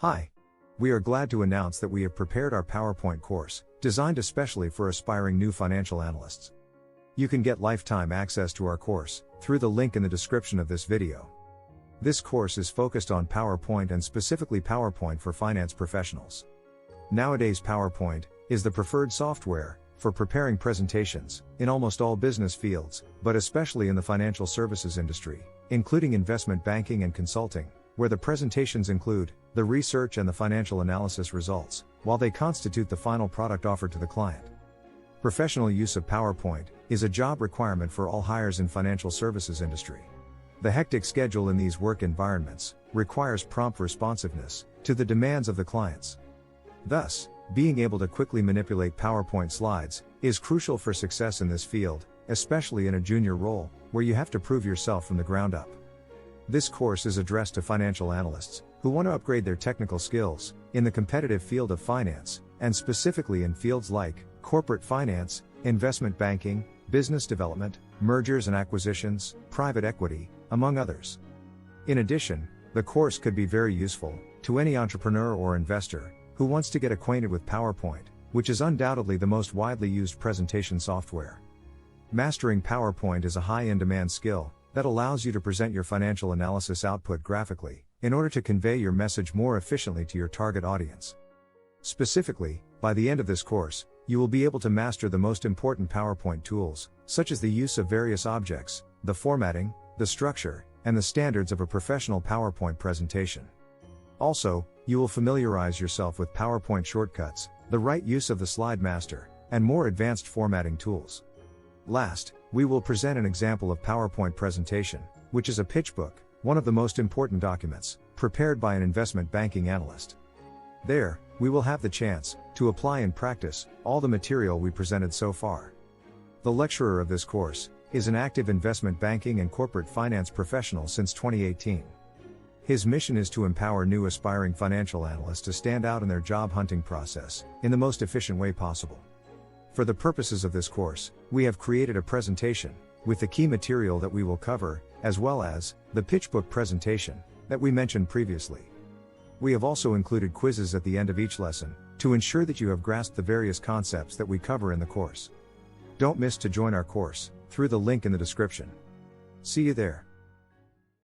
Hi. We are glad to announce that we have prepared our PowerPoint course, designed especially for aspiring new financial analysts. You can get lifetime access to our course through the link in the description of this video. This course is focused on PowerPoint and specifically PowerPoint for finance professionals. Nowadays, PowerPoint is the preferred software for preparing presentations in almost all business fields, but especially in the financial services industry, including investment banking and consulting, where the presentations include the research and the financial analysis results, while they constitute the final product offered to the client. Professional use of PowerPoint is a job requirement for all hires in financial services industry. The hectic schedule in these work environments requires prompt responsiveness to the demands of the clients. Thus, being able to quickly manipulate PowerPoint slides is crucial for success in this field, especially in a junior role, where you have to prove yourself from the ground up. This course is addressed to financial analysts who want to upgrade their technical skills in the competitive field of finance, and specifically in fields like corporate finance, investment banking, business development, mergers and acquisitions, private equity, among others. In addition, the course could be very useful to any entrepreneur or investor who wants to get acquainted with PowerPoint, which is undoubtedly the most widely used presentation software. Mastering PowerPoint is a high in-demand skill that allows you to present your financial analysis output graphically, in order to convey your message more efficiently to your target audience. Specifically, by the end of this course, you will be able to master the most important PowerPoint tools, such as the use of various objects, the formatting, the structure, and the standards of a professional PowerPoint presentation. Also, you will familiarize yourself with PowerPoint shortcuts, the right use of the slide master, and more advanced formatting tools. Last, we will present an example of PowerPoint presentation, which is a pitch book, one of the most important documents, prepared by an investment banking analyst. There, we will have the chance to apply and practice all the material we presented so far. The lecturer of this course is an active investment banking and corporate finance professional since 2018. His mission is to empower new aspiring financial analysts to stand out in their job hunting process in the most efficient way possible. For the purposes of this course, we have created a presentation with the key material that we will cover, as well as the pitch book presentation that we mentioned previously. We have also included quizzes at the end of each lesson to ensure that you have grasped the various concepts that we cover in the course. Don't miss to join our course through the link in the description. See you there.